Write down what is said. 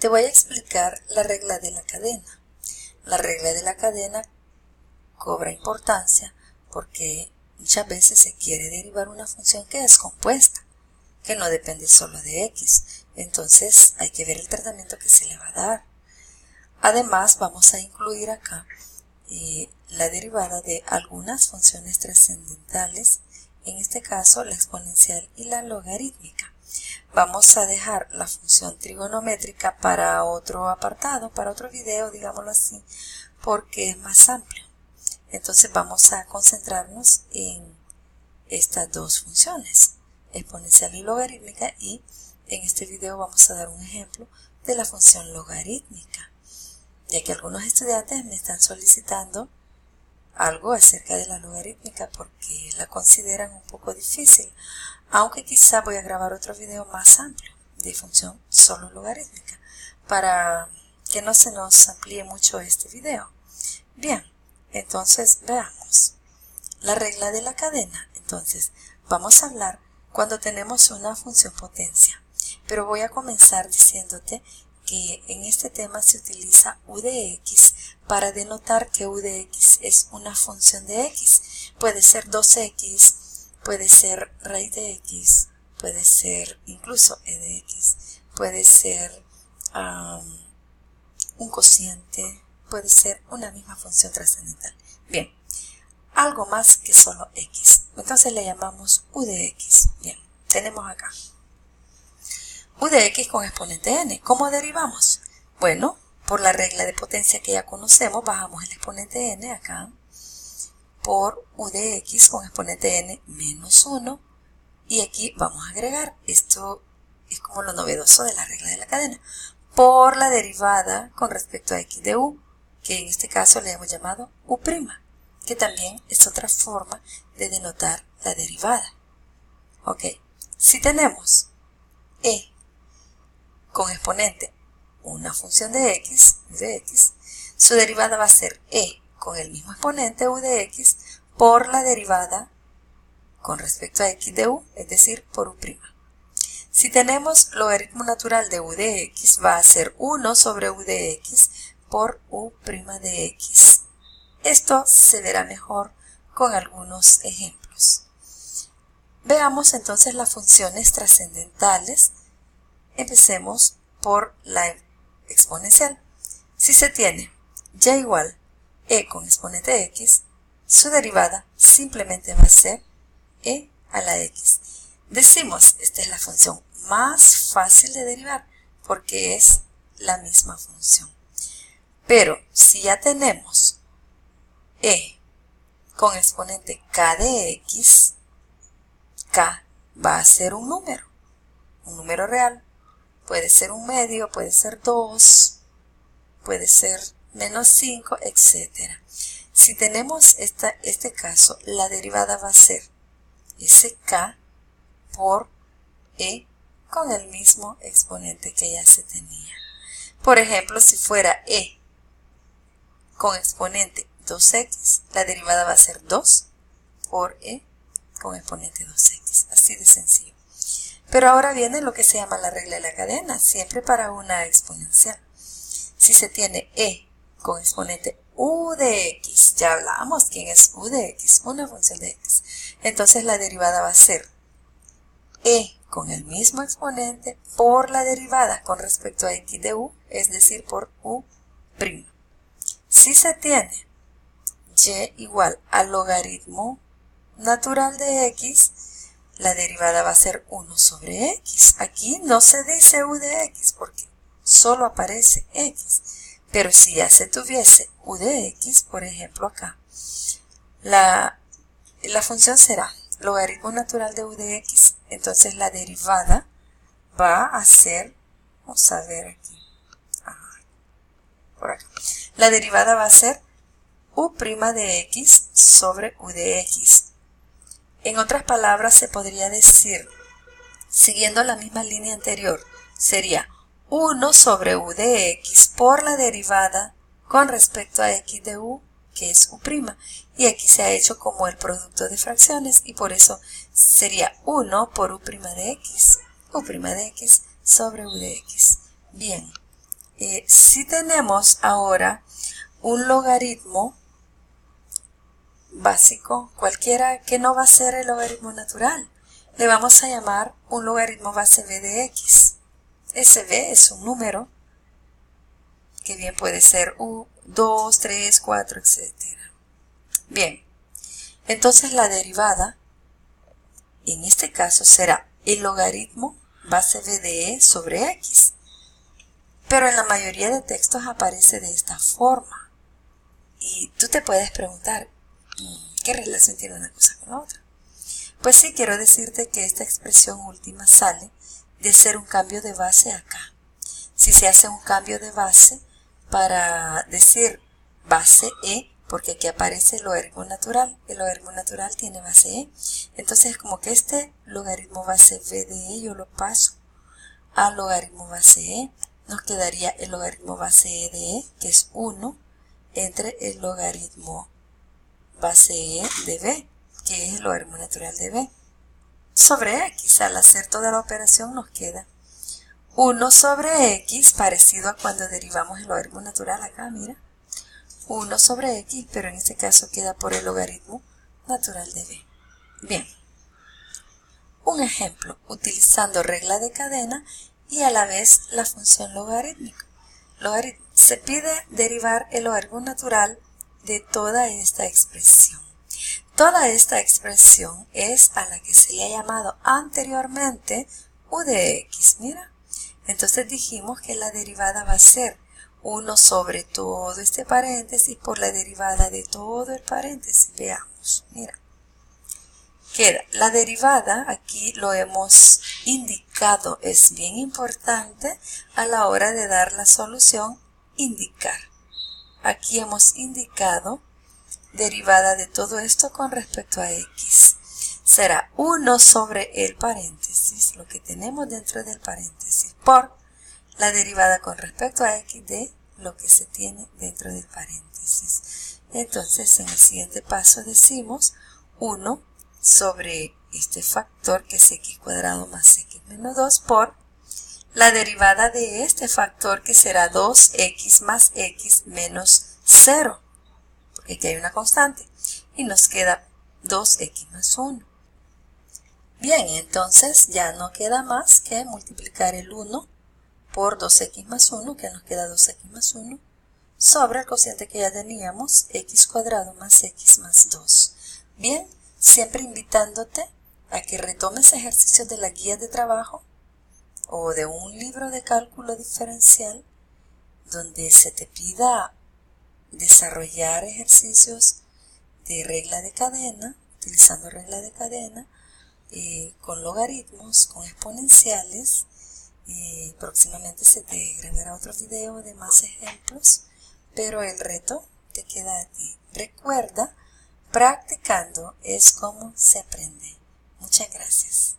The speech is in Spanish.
te voy a explicar la regla de la cadena. La regla de la cadena cobra importancia porque muchas veces se quiere derivar una función que es compuesta, que no depende solo de x. Entonces hay que ver el tratamiento que se le va a dar. Además vamos a incluir acá la derivada de algunas funciones trascendentales, en este caso la exponencial y la logarítmica. Vamos a dejar la función trigonométrica para otro apartado, para otro video, digámoslo así, porque es más amplio. Entonces vamos a concentrarnos en estas dos funciones, exponencial y logarítmica, y en este video vamos a dar un ejemplo de la función logarítmica, ya que algunos estudiantes me están solicitando algo acerca de la logarítmica porque la consideran un poco difícil, aunque quizá voy a grabar otro video más amplio de función solo logarítmica para que no se nos amplíe mucho este video. Bien, entonces veamos la regla de la cadena. Entonces vamos a hablar cuando tenemos una función potencia, pero voy a comenzar diciéndote que en este tema se utiliza u de x para denotar que u de x es una función de x. Puede ser 2x, puede ser raíz de x, puede ser incluso e de x, puede ser un cociente, puede ser una misma función trascendental. Bien, algo más que solo x. Entonces le llamamos u de x. Bien, tenemos acá u de x con exponente n. ¿Cómo derivamos? Bueno, por la regla de potencia que ya conocemos, bajamos el exponente n acá por u de x con exponente n menos 1, y aquí vamos a agregar, esto es como lo novedoso de la regla de la cadena, por la derivada con respecto a x de u, que en este caso le hemos llamado u', que también es otra forma de denotar la derivada. Ok, si tenemos e con exponente una función de x, u de x, su derivada va a ser e con el mismo exponente u de x por la derivada con respecto a x de u, es decir, por u'. Si tenemos logaritmo natural de u de x, va a ser 1 sobre u de x por u' de x. Esto se verá mejor con algunos ejemplos. Veamos entonces las funciones trascendentales. Empecemos por la exponencial. Si se tiene y igual e con exponente x, su derivada simplemente va a ser e a la x. Decimos, esta es la función más fácil de derivar porque es la misma función. Pero si ya tenemos e con exponente k de x, k va a ser un número real. Puede ser un medio, puede ser 2, puede ser menos 5, etc. Si tenemos este caso, la derivada va a ser ese k por e con el mismo exponente que ya se tenía. Por ejemplo, si fuera e con exponente 2x, la derivada va a ser 2 por e con exponente 2x. Así de sencillo. Pero ahora viene lo que se llama la regla de la cadena, siempre para una exponencial. Si se tiene e con exponente u de x, ya hablamos quién es u de x, una función de x. Entonces la derivada va a ser e con el mismo exponente por la derivada con respecto a x de u, es decir, por u'. Si se tiene y igual al logaritmo natural de x, la derivada va a ser 1 sobre x. Aquí no se dice u de x porque solo aparece x. Pero si ya se tuviese u de x, por ejemplo acá, la función será logaritmo natural de u de x. Entonces la derivada va a ser, vamos a ver aquí, por acá. La derivada va a ser u' de x sobre u de x. En otras palabras, se podría decir, sigui'ndo la misma línea anterior, sería 1 sobre u de x por la derivada con respecto a x de u, que es u', y aquí se ha hecho como el producto de fracciones y por eso sería 1 por u' de x, u' de x sobre u de x. Bien, si tenemos ahora un logaritmo básico, cualquiera que no va a ser el logaritmo natural, le vamos a llamar un logaritmo base b de x. Ese b es un número que bien puede ser 2, 3, 4, etc. Bien, entonces la derivada en este caso será el logaritmo base b de e sobre x. Pero en la mayoría de textos aparece de esta forma. Y tú te puedes preguntar, ¿qué relación tiene una cosa con la otra? Pues sí, quiero decirte que esta expresión última sale de ser un cambio de base acá. Si se hace un cambio de base para decir base e, porque aquí aparece el logaritmo natural tiene base e. Entonces es como que este logaritmo base b de e yo lo paso al logaritmo base e. Nos quedaría el logaritmo base e de e, que es 1, entre el logaritmo base e de b, que es el logaritmo natural de b, sobre x. Al hacer toda la operación nos queda 1 sobre x, parecido a cuando derivamos el logaritmo natural acá, mira. 1 sobre x, pero en este caso queda por el logaritmo natural de b. Bien, un ejemplo, utilizando regla de cadena y a la vez la función logarítmica. Se pide derivar el logaritmo natural de toda esta expresión. Toda esta expresión es a la que se le ha llamado anteriormente u de x, mira. Entonces dijimos que la derivada va a ser 1 sobre todo este paréntesis por la derivada de todo el paréntesis. Veamos, mira. Queda la derivada, aquí lo hemos indicado, es bien importante a la hora de dar la solución, indicar. Aquí hemos indicado derivada de todo esto con respecto a x. Será 1 sobre el paréntesis, lo que tenemos dentro del paréntesis, por la derivada con respecto a x de lo que se tiene dentro del paréntesis. Entonces, en el siguiente paso decimos 1 sobre este factor que es x cuadrado más x menos 2 por la derivada de este factor que será 2x más x menos 0, porque aquí hay una constante, y nos queda 2x más 1. Bien, entonces ya no queda más que multiplicar el 1 por 2x más 1, que nos queda 2x más 1, sobre el cociente que ya teníamos, x cuadrado más x más 2. Bien, siempre invitándote a que retomes ejercicios de la guía de trabajo o de un libro de cálculo diferencial donde se te pida desarrollar ejercicios de regla de cadena, utilizando regla de cadena, con logaritmos, con exponenciales. Próximamente se te grabará otro video de más ejemplos, pero el reto te queda a ti. Recuerda, practicando es como se aprende. Muchas gracias.